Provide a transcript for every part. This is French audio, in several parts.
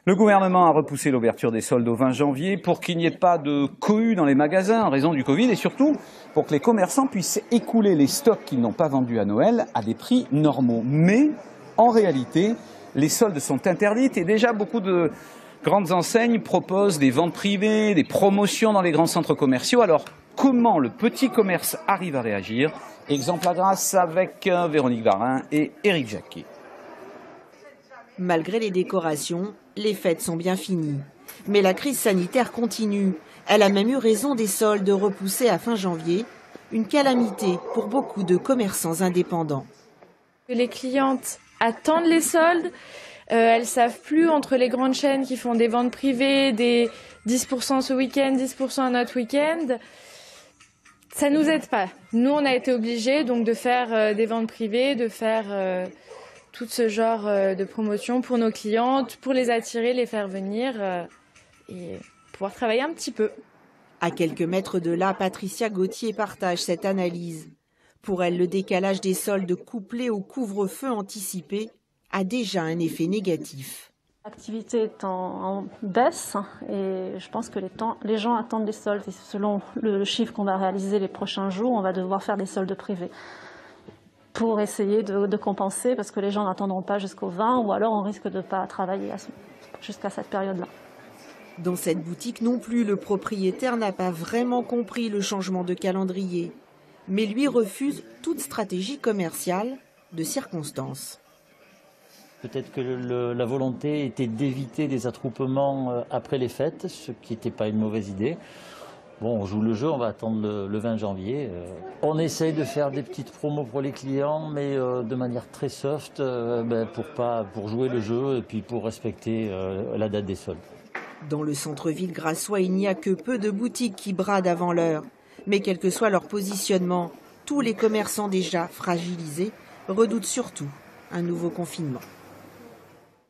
Le gouvernement a repoussé l'ouverture des soldes au 20 janvier pour qu'il n'y ait pas de cohue dans les magasins en raison du Covid et surtout pour que les commerçants puissent écouler les stocks qu'ils n'ont pas vendus à Noël à des prix normaux. Mais en réalité, les soldes sont interdites et déjà beaucoup de grandes enseignes proposent des ventes privées, des promotions dans les grands centres commerciaux. Alors comment le petit commerce arrive à réagir? Exemple à Grasse avec Véronique Varin et Éric Jacquet. Malgré les décorations, les fêtes sont bien finies. Mais la crise sanitaire continue. Elle a même eu raison des soldes repoussés à fin janvier. Une calamité pour beaucoup de commerçants indépendants. Les clientes attendent les soldes. Elles savent plus entre les grandes chaînes qui font des ventes privées, des 10% ce week-end, 10% un autre week-end. Ça nous aide pas. Nous, on a été obligés donc de faire des ventes privées, de faire tout ce genre de promotion pour nos clientes, pour les attirer, les faire venir et pouvoir travailler un petit peu. À quelques mètres de là, Patricia Gauthier partage cette analyse. Pour elle, le décalage des soldes couplé au couvre-feu anticipé a déjà un effet négatif. L'activité est en baisse et je pense que les gens attendent les soldes. Et selon le chiffre qu'on va réaliser les prochains jours, on va devoir faire des soldes privés pour essayer de compenser parce que les gens n'attendront pas jusqu'au 20 ou alors on risque de ne pas travailler jusqu'à cette période-là. Dans cette boutique non plus, le propriétaire n'a pas vraiment compris le changement de calendrier, mais lui refuse toute stratégie commerciale de circonstance. Peut-être que la volonté était d'éviter des attroupements après les fêtes, ce qui n'était pas une mauvaise idée. Bon, on joue le jeu, on va attendre le 20 janvier. On essaye de faire des petites promos pour les clients, mais de manière très soft, pour jouer le jeu et puis pour respecter la date des soldes. Dans le centre-ville grassois, il n'y a que peu de boutiques qui bradent avant l'heure. Mais quel que soit leur positionnement, tous les commerçants déjà fragilisés redoutent surtout un nouveau confinement.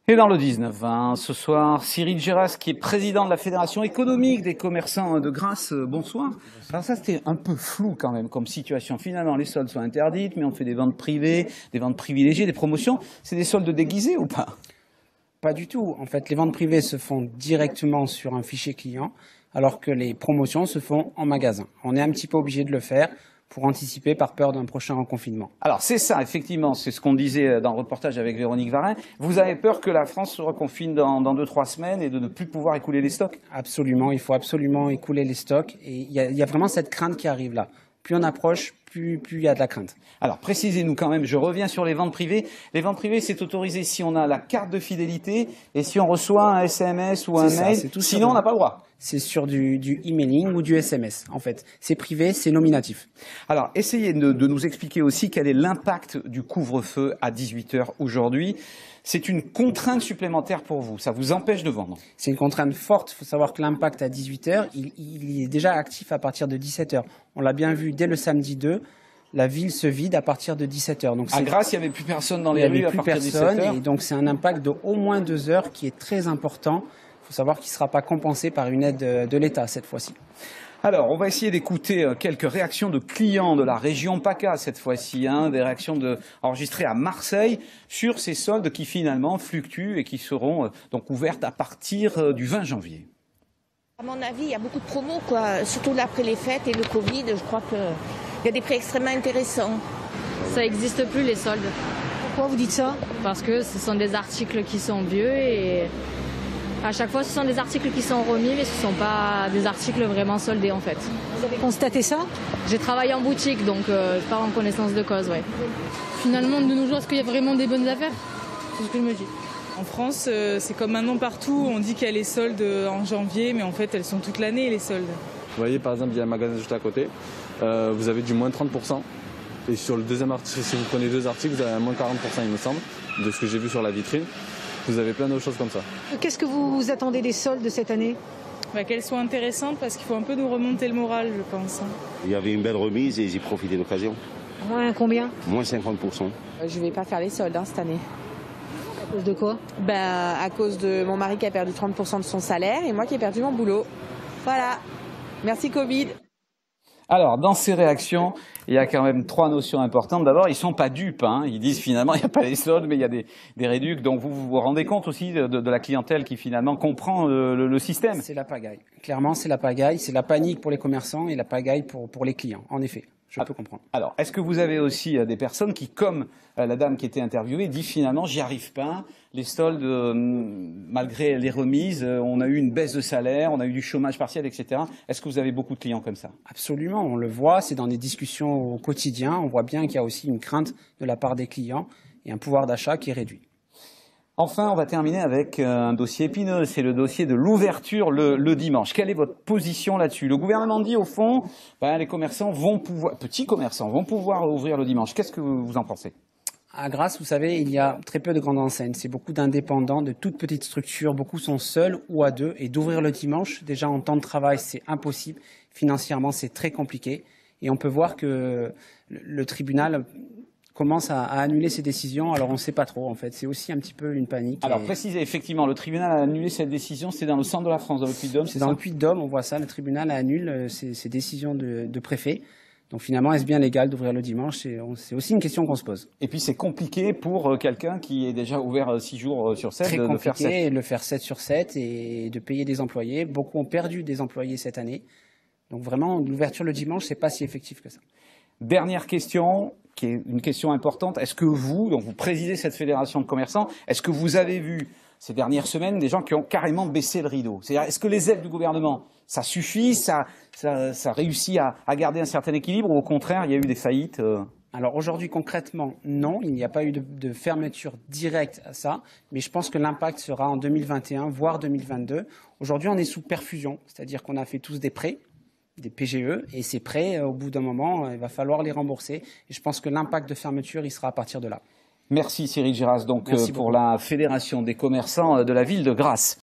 Et dans le 19-20, ce soir, Cyril Géras, qui est président de la Fédération économique des commerçants de Grasse, bonsoir. Alors ça, c'était un peu flou quand même comme situation. Finalement, les soldes sont interdites, mais on fait des ventes privées, des ventes privilégiées, des promotions. C'est des soldes déguisés ou pas? Pas du tout. En fait, les ventes privées se font directement sur un fichier client, alors que les promotions se font en magasin. On est un petit peu obligé de le faire pour anticiper par peur d'un prochain reconfinement. Alors c'est ça, effectivement, c'est ce qu'on disait dans le reportage avec Véronique Varin. Vous avez peur que la France se reconfine dans 2-3 semaines et de ne plus pouvoir écouler les stocks? Absolument, il faut absolument écouler les stocks. Et il y a vraiment cette crainte qui arrive là. Plus on approche, plus il y a de la crainte. Alors précisez-nous quand même, je reviens sur les ventes privées. Les ventes privées, c'est autorisé si on a la carte de fidélité et si on reçoit un SMS ou un mail, sinon on n'a pas le droit. C'est sur du emailing ou du SMS, en fait. C'est privé, c'est nominatif. Alors, essayez de nous expliquer aussi quel est l'impact du couvre-feu à 18h aujourd'hui. C'est une contrainte supplémentaire pour vous, ça vous empêche de vendre? C'est une contrainte forte, il faut savoir que l'impact à 18h, il est déjà actif à partir de 17h. On l'a bien vu dès le samedi 2, la ville se vide à partir de 17h. Donc à Grasse, il n'y avait plus personne dans les rues à partir de 17h. Et donc c'est un impact de au moins 2 heures qui est très important. Il faut savoir qu'il ne sera pas compensé par une aide de l'État cette fois-ci. Alors, on va essayer d'écouter quelques réactions de clients de la région PACA cette fois-ci, des réactions enregistrées à Marseille sur ces soldes qui finalement fluctuent et qui seront donc ouvertes à partir du 20 janvier. À mon avis, il y a beaucoup de promos, surtout après les fêtes et le Covid. Je crois qu'il y a des prix extrêmement intéressants. Ça n'existe plus les soldes. Pourquoi vous dites ça? Parce que ce sont des articles qui sont vieux et à chaque fois ce sont des articles qui sont remis mais ce ne sont pas des articles vraiment soldés en fait. Vous avez constaté ça? J'ai travaillé en boutique donc je parle en connaissance de cause. Ouais. Finalement de nos jours, est-ce qu'il y a vraiment des bonnes affaires? C'est ce que je me dis. En France, c'est comme maintenant partout, on dit qu'il y a les soldes en janvier, mais en fait elles sont toute l'année les soldes. Vous voyez par exemple, il y a un magasin juste à côté, vous avez du moins 30%. Et sur le deuxième article, si vous prenez 2 articles, vous avez un moins 40% il me semble, de ce que j'ai vu sur la vitrine. Vous avez plein d'autres choses comme ça. Qu'est-ce que vous attendez des soldes cette année? Qu'elles soient intéressantes parce qu'il faut un peu nous remonter le moral, je pense. Il y avait une belle remise et j'ai profité de l'occasion. Moins combien? Moins 50%. Je ne vais pas faire les soldes cette année. À cause de quoi? À cause de mon mari qui a perdu 30% de son salaire et moi qui ai perdu mon boulot. Voilà. Merci Covid. Alors, dans ces réactions, il y a quand même 3 notions importantes. D'abord, ils sont pas dupes. Ils disent finalement, il n'y a pas les soldes, mais il y a des réducs. Donc, vous vous rendez compte aussi de la clientèle qui finalement comprend le système. C'est la pagaille. Clairement, c'est la pagaille. C'est la panique pour les commerçants et la pagaille pour les clients. En effet, je peux comprendre. Alors, est-ce que vous avez aussi des personnes qui, comme la dame qui était interviewée, dit finalement, j'y arrive pas. Les soldes, malgré les remises, on a eu une baisse de salaire, on a eu du chômage partiel, etc. Est-ce que vous avez beaucoup de clients comme ça? Absolument, on le voit, c'est dans des discussions au quotidien. On voit bien qu'il y a aussi une crainte de la part des clients et un pouvoir d'achat qui est réduit. Enfin, on va terminer avec un dossier épineux, c'est le dossier de l'ouverture le dimanche. Quelle est votre position là-dessus? Le gouvernement dit, au fond, les commerçants vont pouvoir, petits commerçants vont pouvoir ouvrir le dimanche. Qu'est-ce que vous en pensez? À Grasse, vous savez, il y a très peu de grandes enseignes. C'est beaucoup d'indépendants, de toutes petites structures. Beaucoup sont seuls ou à deux. Et d'ouvrir le dimanche, déjà en temps de travail, c'est impossible. Financièrement, c'est très compliqué. Et on peut voir que le tribunal commence à annuler ses décisions. Alors on ne sait pas trop, en fait. C'est aussi un petit peu une panique. Alors précisez, effectivement, le tribunal a annulé cette décision. C'est dans le centre de la France, dans le Puy-de-Dôme. C'est dans le Puy-de-Dôme, on voit ça. Le tribunal annule ses décisions de préfet. Donc finalement, est-ce bien légal d'ouvrir le dimanche? C'est aussi une question qu'on se pose. Et puis c'est compliqué pour quelqu'un qui est déjà ouvert 6 jours sur 7 Très de compliqué faire 7. de le faire 7 sur 7 et de payer des employés. Beaucoup ont perdu des employés cette année. Donc vraiment, l'ouverture le dimanche, c'est pas si effectif que ça. Dernière question, qui est une question importante. Est-ce que vous, donc vous présidez cette fédération de commerçants, est-ce que vous avez vu ces dernières semaines des gens qui ont carrément baissé le rideau? C'est-à-dire, est-ce que les aides du gouvernement, ça suffit, ça réussit à garder un certain équilibre, ou au contraire, il y a eu des faillites Alors aujourd'hui, concrètement, non, il n'y a pas eu de fermeture directe à ça, mais je pense que l'impact sera en 2021, voire 2022. Aujourd'hui, on est sous perfusion, c'est-à-dire qu'on a fait tous des prêts, des PGE, et ces prêts, au bout d'un moment, il va falloir les rembourser. Et je pense que l'impact de fermeture, il sera à partir de là. Merci Cyril Girard, donc Merci pour beaucoup. la Fédération des commerçants de la ville de Grasse.